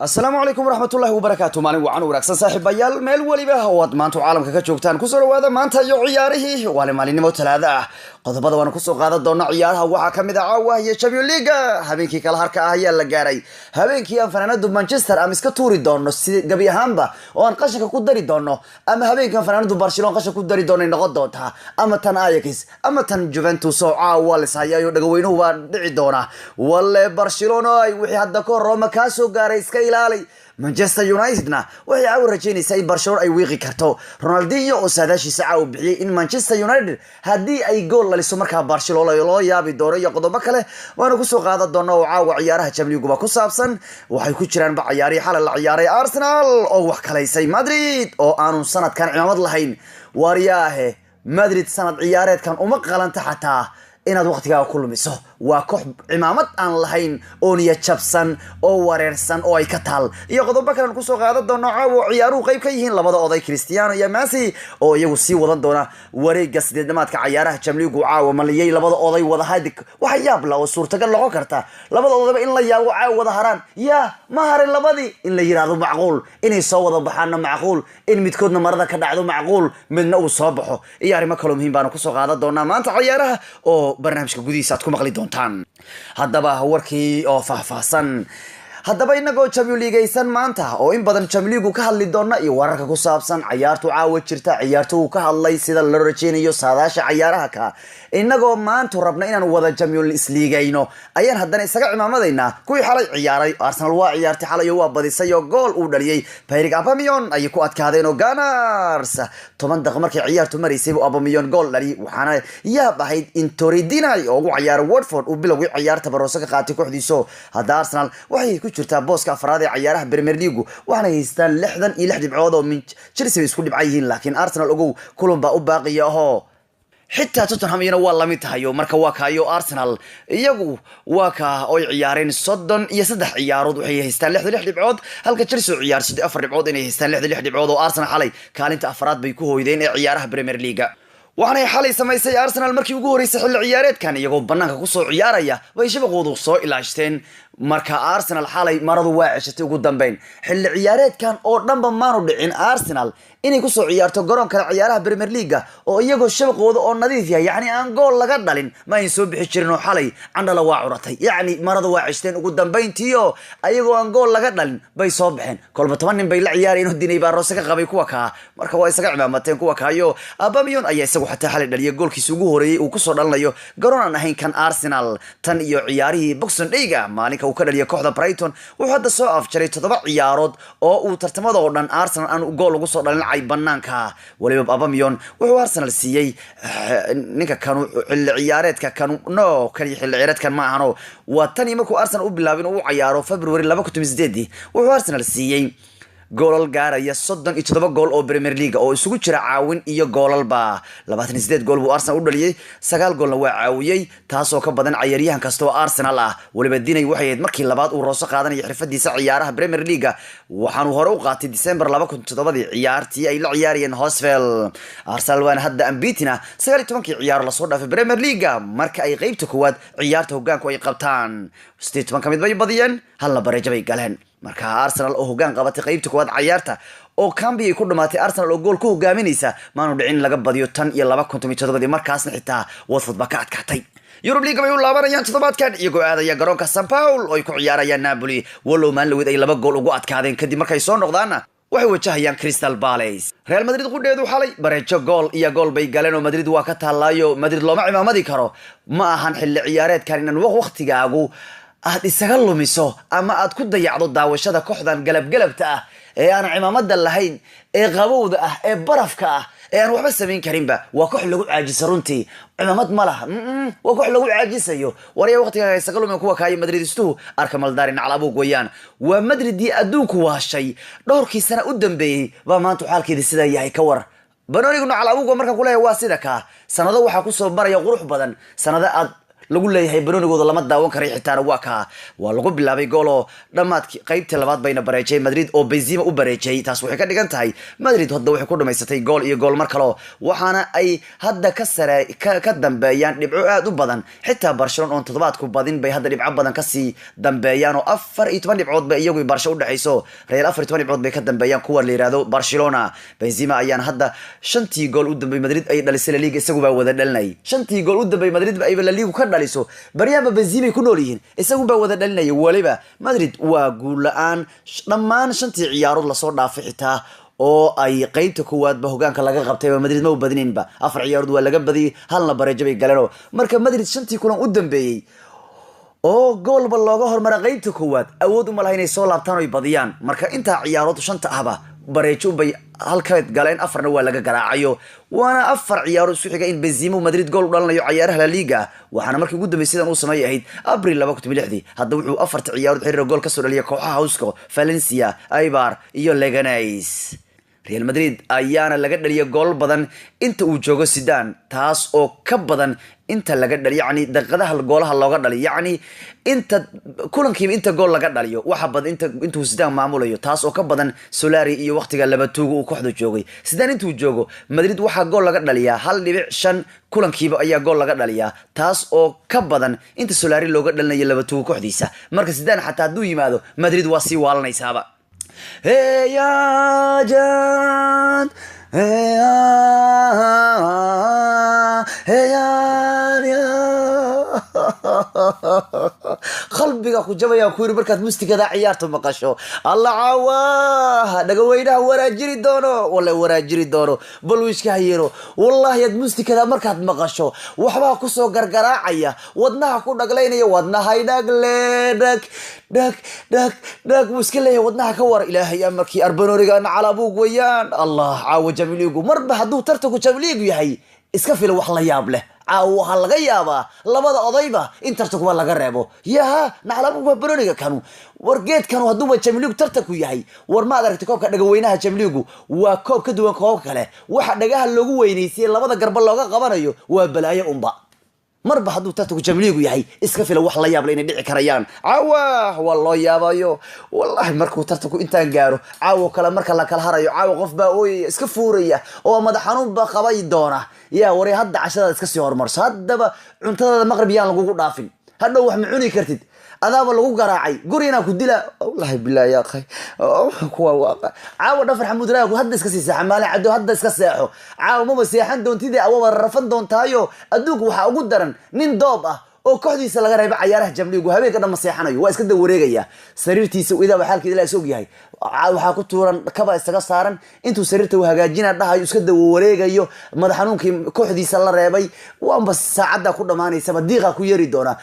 السلام عليكم ورحمة الله وبركاته مالين وعن ورقصة صاحب بيال ميل وليبه هواد مانتو عالم كجوجتان كسر هذا مانتا يو عياره ولا مالين موت هذا qodobada waan ku soo qaadan doonaa ciyaaraha waxa kamid ah caawa Champions League habeenkii kala harka ah ayaa la gaaray habeenkii aan fanaanadu Manchester am iska tuuri doono si gabi ahaanba oo aan qashinka ku dari doono ama habeenkii aan fanaanadu Barcelona qashinka ku dari doono noqon doonta ama tan Ajax ama tan Juventus oo caawa la sahayo dhagaweynuhu waa dhici doona walle Barcelona ay wixii hadda ka Roma ka soo gaaray iska ilaali Manchester United waxay aw rajeynaysaa in Barcelona ay wiiqi karto Ronaldinho oo saadaashiisa caaw bixiyay in Manchester United hadii ay gool laliso markaa Barcelona loo yaabi doono iyo qodobo kale waana ku soo qaadan doonaa oo caawa ciyaaraha Champions League ku saabsan waxay ku jiraan ciyaari xalal la ciyaaray Arsenal oo wax kaleysay Madrid oo aanu sanadkan ciidamad lahayn wariyaahe Madrid sanad ciyaareedkan uma qalanta xataa inaad waqtiga ku lumiso waa koox ciidamad aan lahayn oo niya jabsan oo wareersan oo ay ka taal iyo qodobo kale ku soo qaadan doona caawa ciyaaruhu qayb ka yihiin labada oday Cristiano iyo Messi oo iyagu sii wadan doona wareegga sideedamaadka ciyaaraha Champions League caawa maliyay labada oday wada hadig waxa yaab la oo suurtagal noqon karta labada odayba in la yaabo caawa wada haraan ya ma harin labadii in la yiraahdo macquul inay soo wada baxaan macquul in midkoodna marada ka dhacdo macquul midna uu soo baxo iyo arrimo kale muhiim baan ku soo qaadan doona maanta ciyaaraha oo barnaamijka gudihiisa aad ku maqli doontaan haddaba warkii oo faahfaahsan haddaba inagoo Champions League aysan maanta oo in badan Champions League ka hadli doona iyo wararka ku saabsan ciyaartu caawa jirta ciyaartu ka hadlay sida la rajeynayo saadaasha ciyaaraha ka inagoo maanta rabna inaan wada Champions League ayno ayaan haddana isaga cimaamadeena kuwii xalay ciyaaray Arsenal waa ciyaartay xalay waa badisay oo gool uu dhaliyay Pierre Aubameyang ay ku adkaadeen oo Gunners 10 daqiiqo markii ciyaartu mareysay Aubameyang gool dhaliyay waxaana yaab ahayd in Torreira oo ugu ciyaaray Watford uu bilowgii ciyaarta barooso ka qaatay kooxdiisa hadda Arsenal waxay ku jirtaa booska afraad ee ciyaaraha Premier League waxaana haystaan 66 dhibcood oo Chelsea isku dhibcayihiin laakiin Arsenal ugu kulan baa u baaqiya oo xitaa Tottenham iyana waa la mid tahay marka waa kaayo Arsenal iyagu waa ka oo ciyaareen 33 ciyaarood waxay haystaan 66 dhibcood halka Chelsea ciyaarsiday 4 dhibcood inay haystaan 66 dhibcood oo Arsenal xalay kaalinta afraad bay ku hooydeen ee ciyaaraha Premier League waxaanay xalay samaysay Arsenal markii ugu horeysay xilli ciyaareedkan iyagoo banaanka ku soo ciyaaraya way shabaqoodu soo ilaashteen marka Arsenal xalay maradu waa ceshatay ugu dambeyn xilli ciyaareedkan oo dhanba maanu dhicin Arsenal inay ku soo ciyaarto garoonka ciyaaraha Premier League oo iyagoo shabaqooda oo nadiif yahay yani aan gool laga dhalin ma ay soo bixi jirin oo xalay candala waa curatay yani maradu waa ceshteen ugu dambeyntii oo ayagoo aan gool laga dhalin bay soo baxeen kolba 10 nin bay la ciyaareen oo dinay baa roose ka qabay kuwa ka marka waa isaga cimaamateen kuwa kaayo Aubameyang ayaa isagu xataa xalay dhaliyay goolkiisa ugu horeeyay uu ku soo dhalanayo garoon aan ahayn kan Arsenal tan iyo ciyaarihii Boxing Day-ga maalinka uu ka dhaliyay kooxda Brighton wuxuu hadda soo afjaray 7 ciyaarood oo uu tartamada oo dhan Arsenal aan gool ugu soo dhalin ay banaanka waliba Aubameyang wuxuu Arsenal siiyay ninka kanu xilli ciyaareedka kanu no kali xilli ciyaareedkan ma ahano waa tan markuu Arsenal u bilaabin uu ciyaaro February 2018 wuxuu Arsenal siiyay goolal gaaraya 37 gool oo Premier League oo isugu jira caawin iyo goolalba 28 gool buu Arsenal u dhaliyay 9 goolna waa caawiyay taasoo ka badan ciyaaryahan kasta oo Arsenal ah waliba dinay waxay ahayd markii labaad uu rooso qaadanay xirfadiisa ciyaaraha Premier League waxaanu hore u qaatay December 2007 ciyaartii ay la ciyaarayeen Huddersfield Arsenal waan hadda ambitina 19 ciyaar la soo dhaafay Premier League marka ay qaybta koowaad ciyaarta hoggaanku ay qabtaan 18 kamid bay badiyeen hal bareejo bay galeen marka Arsenal oo hoggaan qabatay qaybta koowaad ciyaarta oo Cambi ay ku dhamaatay Arsenal oo gool ku hogaaminaysa maanu dhicin laga badiyo tan iyo 2017 markaasna xitaa Watford ba ka adkaatay Europe League bay u laabanayaan toddobaadkan iyagoo aadaya garoonka San Paulo oo ay ku ciyaarayaan Napoli walow Manlawid ay 2 gool ugu adkaadeen kadib markay soo noqdaan waxay wajahayaan Crystal Palace Real Madrid qudheedu xalay bareejo gool iyo gool bay galeen oo Madrid waa ka taalaayo Madrid looma cimaamadi karo ma ahan xilli ciyaareedkan in waqtigaagu aad isaga lumiso ama aad ku dayacdo daawashada kooxdan galabgalabta ah ee aan cimaamada lahayn ee qabowda ah ee barafka ah ee aan waxba sameyn karinba waa koox lagu caajiso runtii cimaamad ma laha waa koox lagu caajisayo wariya waqtiga isaga lumin kuwa kaay Madridistu arka maldarin calaabo goyaan waa Madridii adduunku waashay dhowrkii sana u dambeeyay ba maanta xaalkeeda sida yahay ka war banoonigu calaabo marka ku leeyahay waa sida ka sanado waxa ku soo baraya qurux badan sanada aad lagu leeyahay baroonigooda lama daawan karay xitaa waa lagu bilaabay gool oo dhamaadkii qaybtii labaad bayna bareejay Madrid oo Benzema u bareejay taas waxay ka dhigan tahay Madrid hadda waxay ku dhameysatay gool iyo gool mar kale waxaana ay hadda ka dambeeyaan dhibco aad u badan xitaa Barcelona oo toddobaadku badin bay hadda dhibco badan ka sii dambeeyaan oo 14 dhibcood bay iyagu Barca u dhaxayso Real 14 dhibcood bay ka dambeeyaan kuwa la yiraahdo Barcelona Benzema ayaan hadda 5 gool u dambeeyay Madrid ay dhalisay La Liga isagu baa wada dhalinay 5 gool u dambeeyay Madrid ay La Liga ka dhaliso baryaaba Benzema ku nool yihiin isagu baa wada dhalinay waliba Madrid waa guul la'aan dhammaan 5 ciyaarood la soo dhaafay xitaa oo ay qaybta koowaad ba hogaanka laga qabtay Madrid ma u badineenba 4 ciyaarood waa laga badiyay halna bareejo bay galeen marka Madrid 5 kulan u dambeeyay oo goolba looga hormaray qaybta koowaad awood uma lahayn inay soo laabtaan oo badiyaan marka inta ciyaarood 5 ahba bareejo bay halkaad galeen 4na waa laga garaacayo waana 4 ciyaarood isku xiga in Benzema Madrid gool u dhalanayo ciyaaraha La Liga waxaana markii ugu dambeysay uu sameeyay ahayd April 2016 hadda wuxuu 4 ciyaarood xiriir gool ka soo dhaliyay kooxaha Hausko Valencia Eibar iyo Leganés Real Madrid ayaana laga dhaliyay gool badan inta uu joogo Zidane taas oo ka badan inta laga dhaliyo yani daqiiqadaha goolaha looga dhaliyo yani inta kulankiiba inta gool laga dhaliyo waxa badan intuu Zidane maamulayo taas oo ka badan Solari iyo waqtiga laba tuugo uu kooxda joogay Zidane intuu joogo Madrid waxa gool laga dhaliyaa 1.5 kulankiiba ayaa gool laga dhaliyaa taas oo ka badan inta Solari looga dhalinayo laba tuugo kooxdiisa marka Zidane xataa haduu yimaado Madrid waa sii waalanaysaaba Hey ya Jan Hey ya qalbiga ku jabaya ku yiri markaad mustigada ciyaarto maqasho alla caawa dhaga weynaha waraajiri doono balwiiska hayiro wallahi ad mustigada markaad maqasho waxba ku soo gargaraacaya wadnaha ku dhagleynaya wadnaha dhag muskilay wadnaha ka war ilaahay amarkii arbanoriga calaabug wayaan allah caawa jamiligu marba haduu tartanku jamiligu yahay iska fil wax la yaab leh waxa laga yaabaa labada odayba in tartanku laga reebo yaha naclabu baroniga kanu wargeedkanu haduuba jamiligu tartanku yahay war ma aragtay koobka dhaga weynaha jamiligu waa koob ka duwan koob kale waxa dhagaha lagu weynaysay labada garba looga qabanayo waa balaayo umba marba haduu tartanku jamiligu yahay iska fila wax la yaab leh inay dhici karayaan waa loo yaabayo wallahi markuu tartanku intaan gaaro caawa kala marka la kala harayo caawa qof baa ooy iska fuuraya oo madax xanuun ba qabay doona yaa waray hadda cashada iska sii hormarso haddaba cuntada maqrib yaan lagu dhaafin hadda wax ma cuni kartid adaaba lagu garaacay gurina ku dila wallahi billahi ya akhay kuwa waaqa caawa dhafar xamuud raagu hadda iska sii saxamaale cado hadda iska seexo caawa ma seexan doontide awaba rafan doontaayo adugu waxa ugu daran nin doob ah oo kooxdiisa laga reebay ciyaaraha jamligu habeenka dhan ma seexanayo waa iska wareegaya sariirtiisa ida xaalka ilaa isoo yahay waxa ku tuuran kaba isaga saaran intuu sariirta uu hagaajina dhahayo iska wareegayo madax xanuunkii kooxdiisa la reebay waanba saacada ku dhamaanaysa diiqa ku yari doona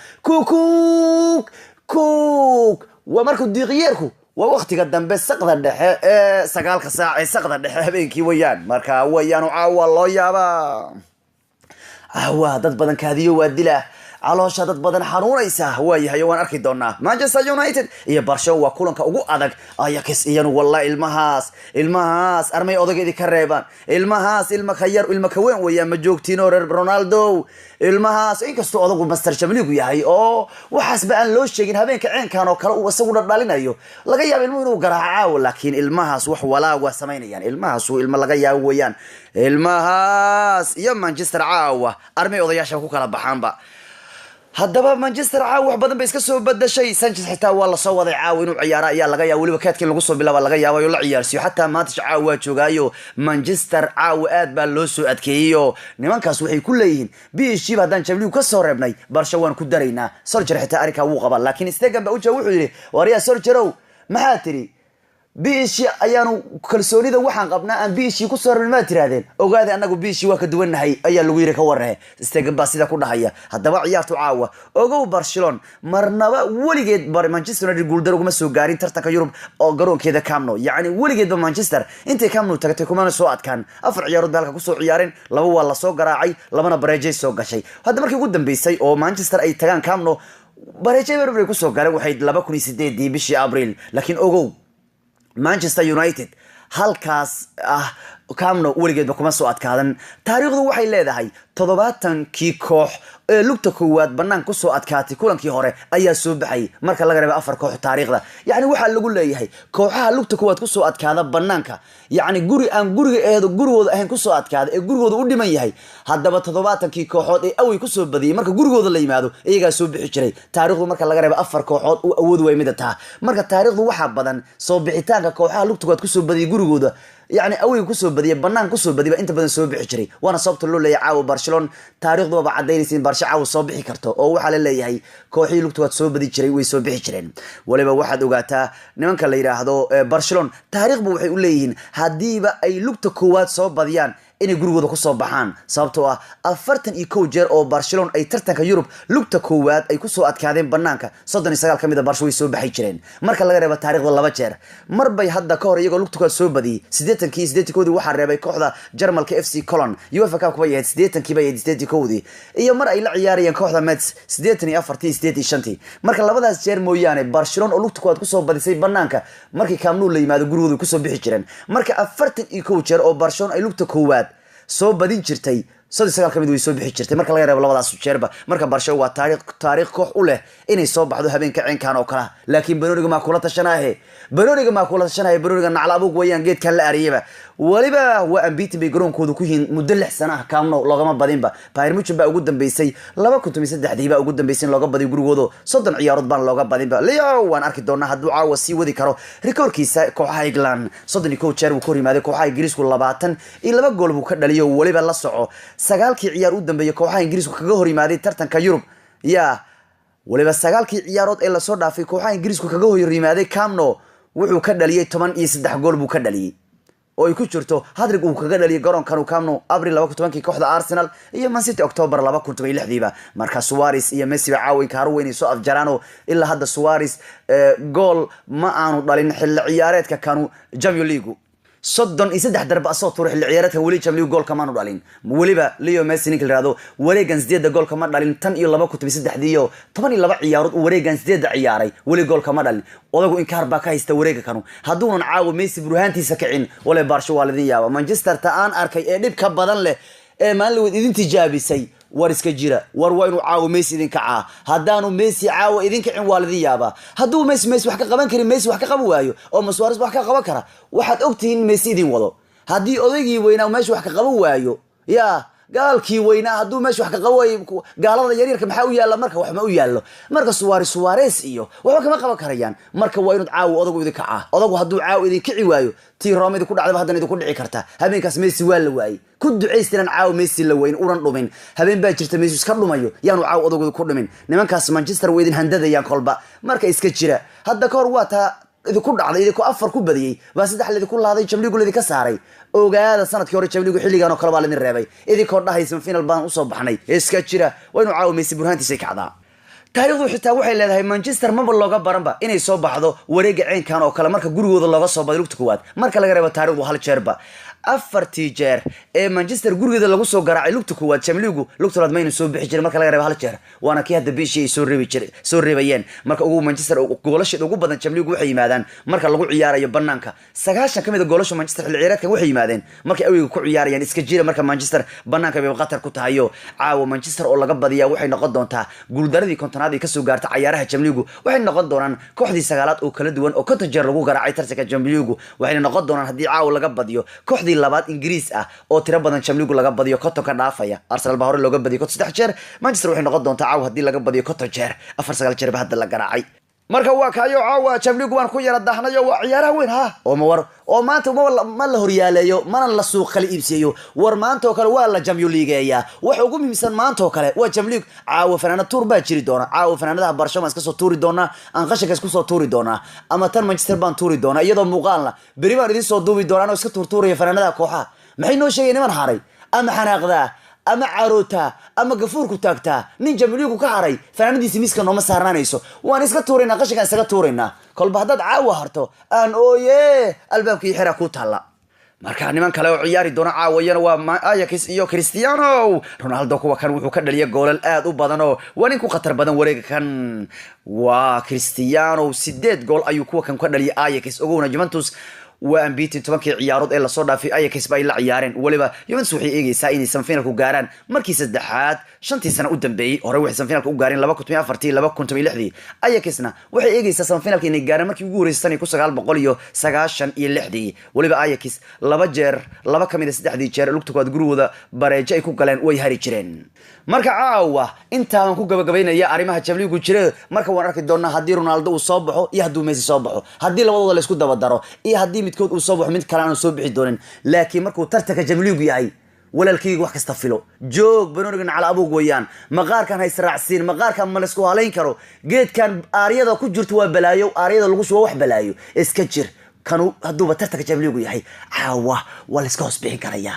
waa markuu diiqyeerku waa waqtiga dambe saqda dhexe ee 9 saac ee saqda dhexe habeenkii wayaan marka wayaan caawa loo yaabaa dad badan kaadiyo waa dila caloosha dad badan xanuunaysa waayahay waan arki doonaa Manchester United iyo Barcelona waa kulanka ugu adag Ajax iyanu wallahi ilmahaas armay odageedii ka reebaan ilma khayar ilma ka weyn weeyaan ma joogtiin oo Ronaldo ilmahaas inkastoo odagu Master Champions yahay oo waxaas ba aan loo sheegin habeenka ceenkan oo kale uu isagu dhalinayo laga yaabo ilmuhu inuu garaaco laakiin ilmahaas wax walaa waa sameynayaan ilma laga yaabo weeyaan ilmahaas iyo Manchester caawa armay odayaasha ku kala baxaanba haddaba Manchester wax badan bay iska soo badashay Sanchez xitaa waa la soo waday inuu ciyaaro ayaa laga yaabo waliba kaadkii lagu soo bilaabo laga yaabo la ciyaarsiyo hatta maanta waa joogaayo Manchester aad baa loo soo adkeeyo nimankaas waxay ku leeyihiin PSG hadan Champions ka soo reebnay Barcelona waan ku daraynaa Solskjaer xitaa arika wuu qaba laakiin Stegen baa wuxuu yiri wariya Solskjaer maxaa tiri PSG ayaanu kalsoonida waxaan qabnaa aan PSG ku soo rabnaa tiraadeen ogaade anagu PSG waa ka duwanahay ayaa lagu yiri ka warrey Stegen baa sida ku dhahaya haddaba ciyaartu caawa ogow Barcelona marnaba waligeed Manchester United guul daro kuma soo gaarin tartanka Yurub oo garoonkeeda Camp Nou yaani waligeed Manchester intay Camp Nou tagtay kuma soo adkaan 4 ciyaarood halka ku soo ciyaareen laba waa la soo garaacay labana bareejay soo gashay hadda markii ugu dambeysay oo Manchester ay tagaan Camp Nou bareejay bay ku soo gaareen waxay 2008 bishii April laakiin ogow Manchester United halkaas kaamno weligeedba kuma soo adkaadan taariikhdu waxay leedahay 70kii koox ee lugta koowaad banaan ku soo adkaatay kulankii hore ayaa soo baxay marka laga reebo 4 koox taariikhda yani waxa lagu leeyahay kooxaha lugta koowaad ku soo adkaada banaanka yani guri aan guriga eedo gurigooda ahayn ku soo adkaada ee gurigooda u dhiman yahay haddaba 70kii kooxood ee away ku soo badiyay marka gurigooda la yimaado iyaga soo bixi jiray taariikhdu marka laga reebo 4 kooxood uu awood way mid tahay marka taariikhdu waxa badan soo bixitaanka kooxaha lugta koowaad ku soo badiyay gurigooda يعني أوي كسب بدي بنان كسب بدي أنت بدن سوبح جري وأنا صبت له اللي يعاو برشلونة تاريخ ذو بعدين سين برشا عاو صبحي كرتو أو واحد اللي هي كوحي لقطة تسوب بدي جري ويسوبح جرين ولا بواحد وقتها نمان كلا يراهدو برشلونة تاريخ بوحي يقولين هدي بقى أي لقطة كوات صوب بديان inay gurigooda ku soo baxaan sababtoo ah 41 jeer oo Barcelona ay tartanka Yurub lugta koowaad ay ku soo adkaadeen banaanka 39 kamid Barca way soo baxay jireen marka laga reebo taariikhda 2 jeer mar bay hadda ka hor iyagoo lugta koowaad soo badiyay 80kii waxa reebay kooxda Jarmalka FC Cologne UEFA Cup ku yahay 80kii bay 80kii iyo mar ay la ciyaarayeen kooxda Metz 84 marka labadaas jeer mooyaane Barcelona oo lugta koowaad ku soo badisay banaanka markii Camp Nou la yimaado gurigooda ku soo bixi jireen marka 41 jeer oo Barcelona ay lugta koowaad soo badin jirtay 39 kamid way soo bixi jirtay marka laga reebo labadaas jeerba marka Barca waa taariikh koox u leh inay soo baxdo habeenka ceenkan oo kala laakiin Benoniga ma kula tashanaahay Benoniga naclaabug wayaan geedkan la ariyaba waliba waa ambiti bay garoonkooda ku yihiin muddo 6 sano ah Camp Nou lagama badinba Bayern Munich baa ugu dambeysay 2003 baa ugu dambeysay looga badiyo gurigooda 30 ciyaarood baan looga badinba Leo waan arki doonaa hadduu caawa sii wadi karo rikoorkiisa kooxaha England 31 jeer uu ku rimaaday kooxaha Ingiriisku 20 iyo 2 gool buu ka dhaliyo waliba la soco sagaalkii ciyaar u dambeeyay kooxaha Ingiriisku kaga hor yimaaday tartanka Yurub waliba sagaalkii ciyaarood ee la soo dhaafay kooxaha Ingiriisku kaga hor yimaaday Camp Nou wuxuu ka dhaliyay 13 gool buu ka dhaliyay oo ay ku jirto hadrig uu kaga dhaliyay garoonkan Camp Nou Abril 2010 kooxda Arsenal iyo Man City October 2016 marka Suarez iyo Messi caawin ka harweyn soo afjarano ilaa hadda Suarez gool ma aanu dhalin xilli ciyaareedka kanu Champions League صدّن إذا درب أصوات روح العيارات ولي جملي جول كمان ودالين وليبا ليو ميسي نيكل رادو وريجانز ديدا جول كمان دالين تن يلا ما كنت بيسد حديو طبعا يلا بقى عيارات وريجانز ديدا عياري ولي جول كمان دالين وضعوا إنكار باكا يستوريجا كانوا هدون عاو ميسي بروهانتي سكعين ولا بارشو والدين يا مانشستر تان أركي إدب كبدان له ما لو إذن تجابي سي wariska jira war waynu caawo Messi idin kaca hadaanu Messi caawo idin kacin waalidii yaaba haduu Messi wax ka qaban karin Messi wax ka qaban waayo oo Suarez wax ka qaban kara waxaad ogtihiin Messi idin wado hadii odaygii weynaa Messi wax ka qaban waayo gaalkii weynaa haduu Messi wax ka qaban waayo gaalada yaryarka maxaa u yaala marka wax ma u yaalo marka Suarez iyo waxa kama qaban karayaan marka waynu caawo odagu idin kaca odagu haduu caawo idin kici waayo tii Roma ku dhacday haddana idin ku dhici karta habeenkaas Messi waa la waayay ku duceystiraan caaw Messi la weyn uran dhumin habeen baa jirta Messi iska dhumayo yaanu caaw odagooda ku dhumin nimankaas Manchester weydin handadayaan kolba marka iska jira hadda ka hor waa taa idinku dhacday idinku 4 ku badiyay baa 3 idinku laaday Champions League ka saaray ogaada sanadkii hore Champions League xilligan oo kala baa la reebay idinku dhahaysan final baan u soo baxnay iska jira waynu caaw Messi burhaantiisa kacdaa taariikhdu xitaa waxay leedahay Manchester ma looga baranba inay soo baxdo wareega ceenkan oo kale marka gurigooda looga soo baday lugta koowaad marka laga reebo taariikhdu hal jeerba 4 jeer ee Manchester gurigeeda lagu soo garaacay lugta koowaad Champions League lugta labaad maynu soo bixi jiray marka laga reebo hal jeer waana kii hadda bishii soo reebayeen marka ugu Manchester goolasheeda ugu badan Champions League waxay yimaadaan marka lagu ciyaarayo banaanka 9 kamid goolasho Manchester xilli ciyaareedkan waxay yimaadeen markay awayga ku ciyaarayaan iska jira marka Manchester banaanka bay qatar ku tahayo caawa Manchester oo laga badiyaa waxay noqon doontaa guuldaradii kontonaad ee ka soo gaartay ciyaaraha Champions League waxay noqon doonaan kooxdii sagaalaad oo kala duwan oo konton jeer lagu garaacay tartanka Champions League waxay noqon doonaan hadii caawa laga badiyo kooxdii labaad Ingiriis ah oo tiro badan Champions League laga badiyo konton ka dhaafaya Arsenal baa hore looga badiyo 3 jeer Manchester waxay noqon doontaa caawa hadii laga badiyo konton jeer 4 jeer ba hadda la garaacay marka waa kaayo caawa Champions League waan ku yara daahnayo waa ciyaaraha weyn oo ma war oo maanta ma la horyaaleeyo mana la suuq kala iibsiyo war maanta oo kale waa la Champions League wax ugu muhiimsan maanta oo kale waa Champions League caawa fanaanada tour baa jiri doona caawa fanaanadaha Barcelona iska soo tuuri doona aan qashinka isku soo tuuri doona ama tan Manchester baan tuuri doona iyadoo muuqaal la bari baan idin soo duubi doona oo iska tuurtuuraya fanaanadaha kooxaha maxay noo sheegeen niman haray ama xanaaqda ama caroota ama gafuurku taagta nin Champions League ka haray fanaanadiisa miiska nooma saarnaanayso waan iska tuurayna qashinka isaga tuurayna kolba hadad caawa harto aan ooye albaabkii xira ku taala marka niman kale oo ciyaari doona caawayana waa Ajax iyo Cristiano Ronaldo kuwa kan wuxuu ka dhaliyay goolal aad u badan oo waa nin ku khatar badan wareega kan waa Cristiano 8 gool ayuu kuwa kan ka dhaliyay Ajax ogowna Juventus waa ambitin tobankii ciyaarood ee lasoo dhaafay Ajax bay la ciyaareen waliba Juventus waxay eegaysaa inay semifinalku gaaraan markii saddexaad shantii sano u dambeeyay hore waxay semifinalku u gaareen 2004 2006 Ajaxna waxay eegaysaa semifinalka inay gaaraan markii ugu horeysay 1996 waliba Ajax laba jeer laba kamid ah saddexdii jeer lugta koowaad gurigooda bareejo ay ku galeen way hari jireen marka caawa intaan ku gabagabeynaya arimaha Champions League jira marka waan arki doonaa hadii Ronaldo uu soo baxo iyo hadii Messi soo baxo hadii labadooda la isku daba daro iyo hadii midkood uu soo baxo mid kale aan soo bixi doonin laakiin markuu tartanka Champions League yahay walaalkaygu wax kasta filo joog banoonigan cala abuug wayaan maqaarkan hay israacsiin maqaarkan ma la isku haleyn karo geedkan aariyada ku jirto waa balaayo aariyada lagu soo wax balaayo iska jir kanu haduuba tartanka Champions League yahay caawa wala iska hoosbixin karaya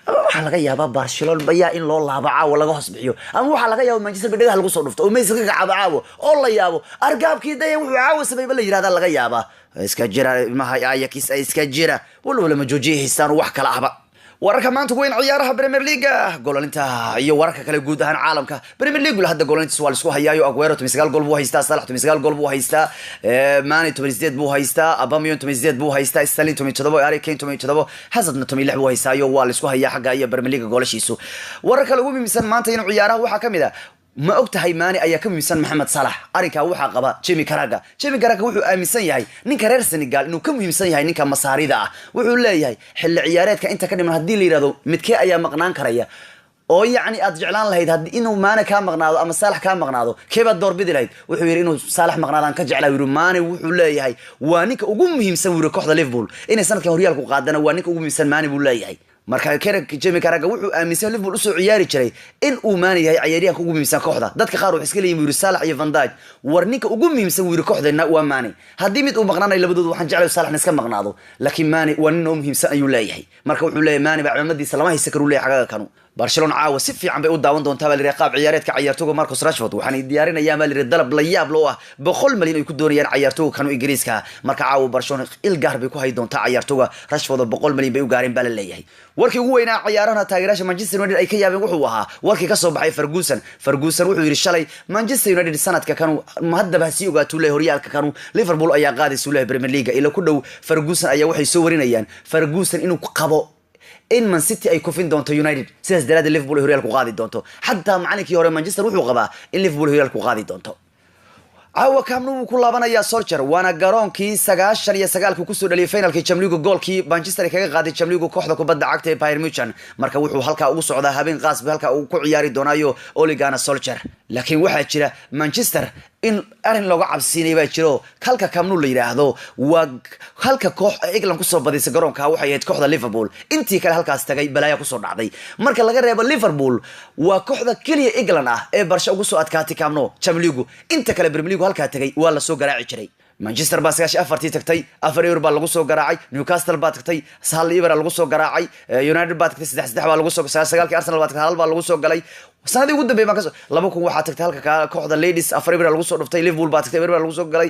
waxa laga yaabaa Barcelona baya in loo laabo caawa laga hoosbixiyo ama waxa laga yaabaa Manchester bidhaga lagu soo dhufto oo Messi ka gacaba caawa oo la yaabo argaabkii day wuxuu caawa sameeyay la yiraahdo laga yaabaa iska jira maha Ajax iska jira wala ma joojiyaysan wax kala ahba wararka maanta weyn ciyaaraha Premier League goolinta iyo wararka kale guud ahaan caalamka Premier League hadda goolinta waa isku hayaayo Aguero 19 gool buu haystaa Salah 19 gool buu haystaa Mane 18 buu haystaa Aubameyang 18 buu haystaa Sterling 17 Harry Kane 17 Hazard 16 buu haystaa iyo waa la isku hayaa xagga iyo Premier League goolashiisu wararka lagu miisan maanta in ciyaaraha waxa kamid ah ma ogtahay Mane ayaa ka miisan Mohamed Salah arinka waxa qaba Jamie Carragher wuxuu aaminsan yahay ninka reer Senegal inuu ka muhiimsan yahay ninka Masaarida ah wuxuu leeyahay xilli ciyaareedka inta ka dhiman hadii la yiraahdo midkee ayaa maqnaan karaya oo yaani aad jeclaan lahayd hadii inuu Mane ka maqnaado ama Salah ka maqnaado keeba doorbidi lahayd wuxuu yiri inuu Salah maqnaadaan ka jeclaa yiri Mane wuxuu leeyahay waa ninka ugu muhiimsan wiiro kooxda Liverpool inay sanadkan horyaalku qaadana waa ninka ugu muhiimsan Mane buu leeyahay marka Jamie Carragher wuxuu aaminsan Liverpool usoo ciyaari jiray in uu Mane yahay ciyaaryahanka ugu muhiimsan kooxda dadka qaar waxay iska leeyihiin wiiro Salah iyo Van Dijk war ninka ugu muhiimsan wiiro kooxdeena waa Mane hadii mid uu maqnaanay labadoodu waxaan jeclahay Salah iska maqnaado laakiin Mane waa nin muhiimsan ayuu leeyahay marka wuxuu leeyahay Mane baa calaamadiisa lama haysan karo leeyahay xagaa kanu Barcelona caawa si fiican bay u daawan doontaa bal qaab ciyaareedka ciyaartooyga Marcus Rashford waxaan diyaarinayaa mal dalab la yaab loo ah 100 milyan ay ku doonayaan ciyaartooyga kanu Ingiriiska marka caawa Barcelona il gaar bay ku hay doontaa ciyaartooyga Rashford 100 milyan bay u gaareen bal leeyahay warkii ugu weynaa ciyaaraha taageerayaasha Manchester United ay ka yaabeen wuxuu ahaa warkii ka soo baxay Ferguson wuxuu yiri shalay Manchester United sanadka kanu haddaba si ogaato leeyahay horyaalka kanu Liverpool ayaa qaadayso leeyahay Premier League ila ku dhow Ferguson ayaa waxay soo warinayaan Ferguson inuu qabo in Man City ay ku fin doonto United sidaas daraad Liverpool horyaalku qaadi doonto hatta macallinkii hore Manchester wuxuu qabaa in Liverpool horyaalku qaadi doonto caawa kamnu ku laabanaya Solskjaer waana garoonkii 99 ku soo dhaliyay finalkii Champions League goolkii Manchester kaga qaaday Champions League kooxda kubadda cagta ee Bayern Munich marka wuxuu halka ugu socdaa habeen qaasbi halka uu ku ciyaari doonayo Ole Gunnar Solskjaer laakiin waxa jira Manchester in arin looga cabsiinay baa jiro halka kamnu la yiraahdo waa halka koox England ku soo badisay garoonka waxay ahayd kooxda Liverpool intii kale halkaas tagay balaya ku soo dhacday marka laga reebo Liverpool waa kooxda kaliya England ah ee barsha ugu soo adkaatay kamnu Champions League inta kale Premier League halka tagay waa la soo garaaci jiray Manchester baa 94 tagtay 4 euro baa lagu soo garaacay Newcastle baa tagtay 1 euro lagu soo garaacay United baa tagtay 3 baa lagu soo 9 Arsenal baa tagtay 1 baa lagu soo galay sanadii ugu dambeeyay markaas 2 waxa tagtay halka kooxda Ladies 4 euro lagu soo dhuftay Liverpool baa tagtay 1 euro lagu soo galay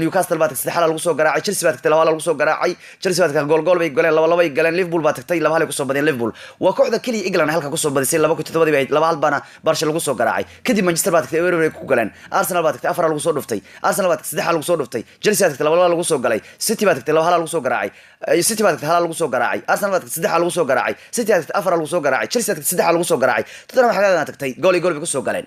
Newcastle baa tagtay 3 lagu soo garaacay Chelsea baa tagtay 2 lagu soo garaacay Chelsea baa tagtay gool bay galeen 2 bay galeen Liverpool baa tagtay 2 ku soo badeen Liverpool waa kooxda kaliya England halka ku soo badisay 2-7 bay 2 baana Barca lagu soo garaacay kadib Manchester baa tagtay 1 euro ku galeen Arsenal baa tagtay 4 lagu soo dhuftay Arsenal baa tagtay 3 lagu soo dhuftay Chelsea tagtay 2 lagu soo galay City baa tagtay 2 lagu soo garaacay City baa tagtay 1 lagu soo garaacay Arsenal baa tagtay 3 lagu soo garaacay City baa tagtay 4 lagu soo garaacay Chelsea tagtay 3 lagu soo garaacay Tottenham xagga tagtay gool bay ku soo galeen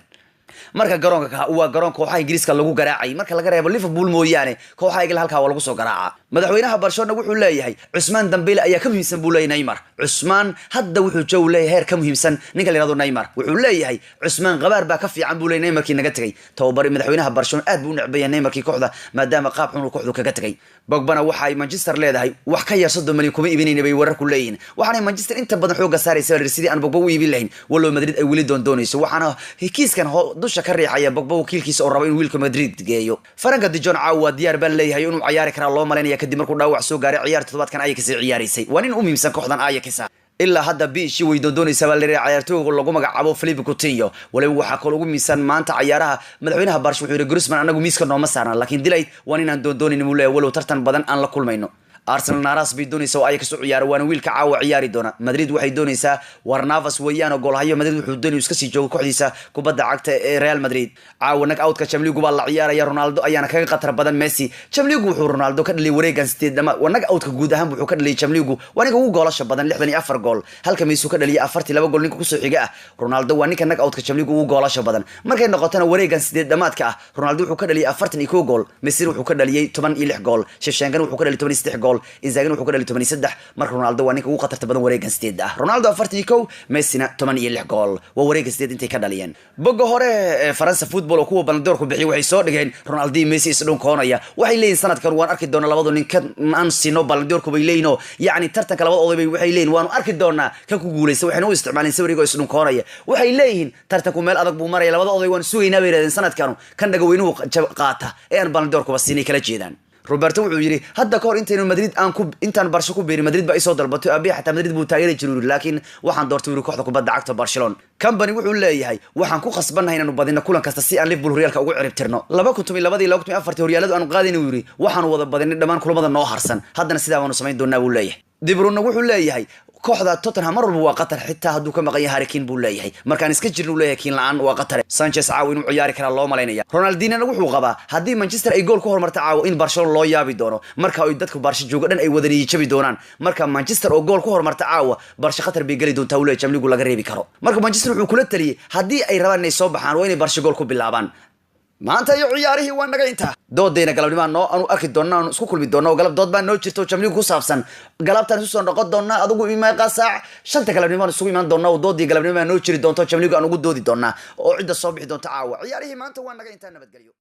marka garoonka waa garoon kooxaha Ingiriiska lagu garaacay marka laga reebo Liverpool mooyaane kooxaha England halka waa lagu soo garaaca madaxweynaha Barcelona wuxuu leeyahay Usman Dembele ayaa ka muhiimsan buu leeyahay Neymar Usman hadda wuxuu joog leeyahay heer ka muhiimsan ninka la yiraahdo Neymar wuxuu leeyahay Usman qabaar baa ka fiican buu leeyahay Neymarkii naga tagay tababari madaxweynaha Barcelona aad buu u necbay Neymarkii kooxda maadaama qaab xun uu kooxdu kaga tagay Pogbana waxa ay Manchester leedahay wax ka yar 30 milyan kuma iibinayna bay warar ku leeyihiin waxaana Manchester inta badan xooga saaraysa sidii aan Pogba u iibin lahayn walo Madrid ay wali doonayso waxaana kiiskan dusha ka riixaya Pogba wakiilkiisa oo raba in wiilka Madrid geeyo Frank de Jong caawa diyaar baan leeyahay inuu ciyaari karo loo maleynaya kadib markuu dhaawac soo gaaray ciyaarta todobaadkan Ajax ciyaaraysay waa nin u muhiimsan kooxdan Ajax ilaa hadda biishi way doonaysaa baa leeyahay ciyaartooyga lagu magacaabo Philippe Coutinho waliba waxa kale ugu miisan maanta ciyaaraha madaxweynaha Barca wuxuu yiri Griezmann anagu miiska nooma saarna laakiin dilayd waa inaan doonayno inuu leeyahay walow tartan badan aan la kulmayno Arsenal naras bay doonaysaa oo ay ka soo ciyaaro waana wiilka caawa ciyaari doona Madrid waxay doonaysaa war Navas weeyaan oo goolhayo Madrid wuxuu doonayaa iska sii joogo kooxdiisa kubadda cagta ee Real Madrid caawa knock out ka Champions League baa la ciyaaraya Ronaldo ayaana kaga qatar badan Messi Champions League wuxuu Ronaldo ka dhaliyay wareegan 8 dhama waa knock out ka guud ahaan wuxuu ka dhaliyay Champions League waaniga ugu goolasha badan 64 gool halka Messi ka dhaliyay 42 gool ninka ku soo xiga ah Ronaldo waa ninka knock out ka Champions League ugu goolasha badan markay noqotana wareegan 8 dhamaadka ah Ronaldo wuxuu ka dhaliyay 41 gool Messi wuxuu ka dhaliyay 16 gool Shevchenko wuxuu ka dhaliyay 16 gool Inzaghi wuxuu ka dhaliyay 83 marka Ronaldo waa ninka ugu qatarta badan wareegan 8 ah Ronaldo 41 Messi 16 gool waa wareegan 8 intay ka dhaliyeen bogo hore Faransa football oo kuwa Ballon d'Or ku bixiyay waxay soo dhigeen Ronaldo iyo Messi is dhunkoonaya waxay leeyihiin sanadkan waan arki doonaa labadu nin ka aan sino Ballon d'Or ku bay leeyino yaani tartanka labada oday waxay leeyihiin waan arki doonaa ka ku guuleysta waxayna u isticmaaleen sawirigoo is dhunkoonaya waxay leeyihiin tartanku meel adag buu maray labada oday waan suugaynaa bay yiraahdeen sanadkan kan dhagaweynuhu qaata ee aan Ballon d'Or ku basiinay kala jeedaan Roberto wuxuu yiri hadda ka hor intaynu Madrid aan ku intaan Barca ku beeri Madrid ba ay soo dalbatay abi xataa Madrid buu taageeri jiray laakiin waxaan doortay inuu kooxda kubadda cagta Barcelona company wuxuu leeyahay waxaan ku qasbanahay inaan badino kulan kasta si aan Liverpool horyaalka ugu ciribtirno 2002 horyaaladu aan qaadinay yiri waxaan wada badinay dhamaan kulamada noo harsan haddana sidaa waanu samayn doonaa buu leeyahay De Bruyne wuxuu leeyahay kooxda Tottenham mar walba waa qatar xitaa hadduu ka maqan yahay Harry Kane buu leeyahay markaan iska jirno leeyahay Kane la'aan waa qatar Sanchez caawa inuu ciyaari kara loo maleynaya Ronaldinho wuxuu qabaa haddii Manchester ay gool ku hormarto caawa in Barcelona loo yaabi doono marka ay dadku Barca jooga dhan ay wadaniyi jabi doonaan marka Manchester oo gool ku hormarto caawa Barca qatar bay gali doontaa walaal Champions League laga reebi karo marka Manchester wuxuu kula taliyay haddii ay rabaan inay soo baxaan waa inay Barca gool ku bilaabaan maanta iyo ciyaarihii waa naga inta doodayna galabnimo aanu arki doonaa aanu isku kulmi doonaa galab dood baa noo jirto Champions League ku saabsan galabtan isu soo noqon doonaa adigu imaa saac shanta galabnimo aan isugu imaan doonaa doodii galabnimo noo jiri doonto Champions League aan ugu doodi doonaa oo cid soo bixi doonta caawa ciyaarihii maanta waa naga inta nabadgelyo